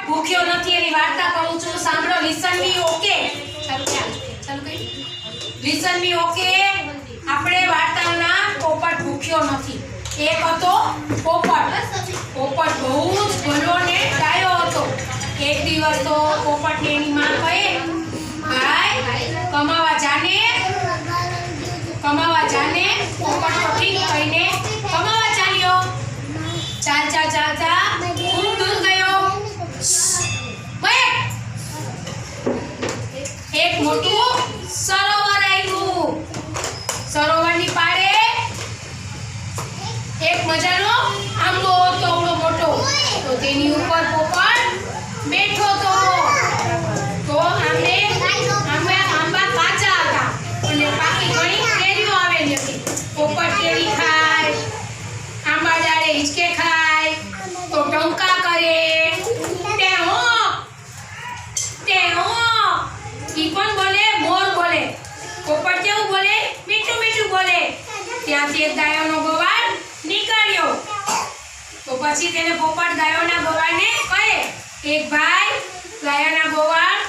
ભૂખ્યો નથી એની વાર્તા કરું છું સાંભળો લિસન મી ઓકે ચાલો કઈ લિસન મી ઓકે આપણે વાર્તાનું નામ પોપટ ભૂખ્યો નથી એક હતો પોપટ પોપટ બહુ જ ભલો ને ડાયો હતો એક દિવસ તો પોપટને એની માં કહે ભાઈ કમાવા જાને પોપટ તો ઠીક કહીને કમાવા ચાલ્યો ચાલતા ખૂબ દૂર ગયો એક મોટું સરોવર આવ્યું સરોવરની પાળે એક મજાનો આંબો હતો મોટો તો તેની ઉપર પોપટ બેઠો તો આંબા કાચા હતા અને પાકી ઘણી કેરીઓ આવેલી હતી પોપટ કેરી ખાય આંબા ડાળે હિંચકે ખાય તો ટંકા કરે ઈ પણ બોલે મોર બોલે પોપટ કેવું બોલે મીઠું બોલે ત્યાંથી એક ગાયોનો ગોવાળ નીકળ્યો તો પછી તેને પોપટ ગાયોના ગોવાળને કહે એક ભાઈ ગાયોના ગોવાળ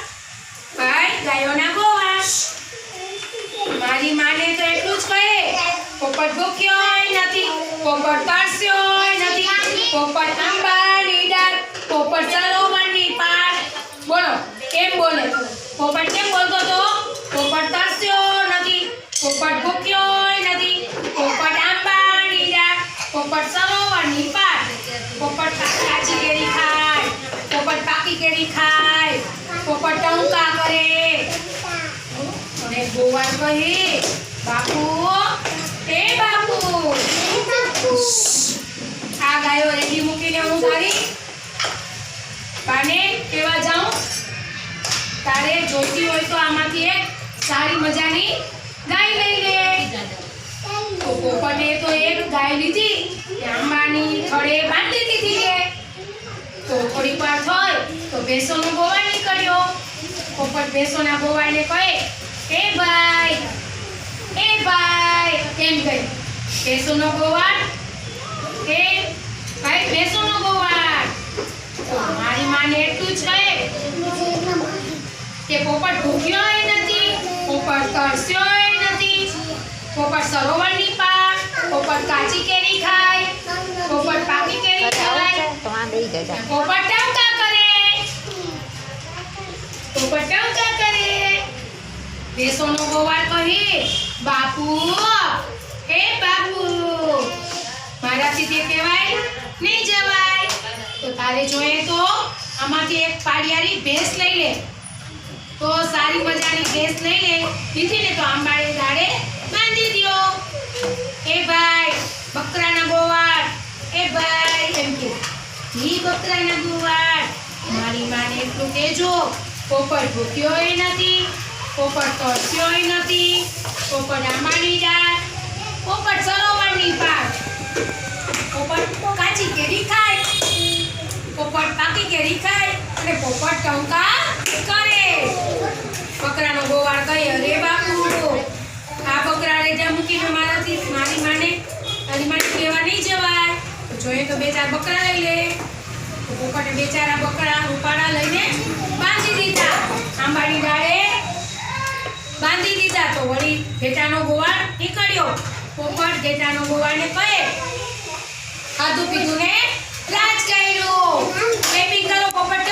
મારી માને તો એટલું જ કહે પોપટ ભૂખ્યો નથી પોપટ તરસ્યો નથી પોપટ આંબાની ડાળ પોપટ સરોવરની પાળ બોલો કેમ બોલે પોપટ કેમ બોલતો તો પોપટ તરસ્યો નથી પોપટ ભૂખ્યો નથી પોપટ આંબાની ડાળ પોપટ સરોવરની પાળ પોપટ કાચી કેરી ખાય પોપટ પાકી કેરી ખાય પોપટ ટંકા કરે અને ગોવાળ કહે બાપુ આ ગાયો રેડી મૂકીને હું તારી પાને કેવા જાઉં તારે જોઈતી હોય તો આમાંથી એક સારી મજાની ગાય લઈ લે તો પોપટે તો એક ગાય લીધી આંબાની થડે બાંધી દીધી છે તો થોડીક વાર થઈ તો ભેંસોનો ગોવાળ નીકળ્યો પોપટ ભેંસોના ગોવાળને કહે એ ભાઈ એમ કહે ભેંસોનો ગોવાળ એ ભાઈ ભેંસોનો ગોવાળ તો મારી માને એટલું જ કહે કે પોપટ ભૂખ્યો નથી પોપટ તરસ્યો નથી પોપટ સરોવરની પાળ પોપટ કાચી કેરી ખાય પોપટ પાકી કેરી ખાય પોપટ ટંકા કરે ભેંસોનો ગોવાળ કહે બાપુ મારાથી તે કહેવાય નહીં જવાય તો તારે જોઈએ તો આમાંથી એક પાડિયારી ભેંસ લઈ લે તો સારી મજાની ભેંસ લઈ લે દીધી ને તો આંબાળે ડાળે બાંધી દ્યો એ ભાઈ બકરાના ગોવાળ એમ કે ઈ બકરાના ગોવાળ મારી માને એટલું કહેજો પોપટ ભૂખ્યોય નથી પોપટ તરસ્યોય નથી પોપટ આંબાની ડાળ પોપટ સરોવરની પાળ પોપટ કાચી કેરી ખાય પોપટ પાકી કેરી ખાય અને પોપટ ટંકા કરે બકરાનો ગોવાળ કહે અરે બાપુ આ બકરાને ત્યાં મૂકીને મારી માને કહેવા નહીં જવાય તો જોઈએ તો બે ચાર બકરા લઈ લે તો પોપટે બે ચાર બકરા ઉપાડા લઈને બાંધી દીધા આંબાની ડાળે બાંધી દીધા તો વળી ઘેટાનો ગોવાળ નીકળ્યો પોપટ ઘેટાનો ગોવાળને કહે ખાધું પીધું ને રાજ કર્યું પ્રેમી કરો પોપટ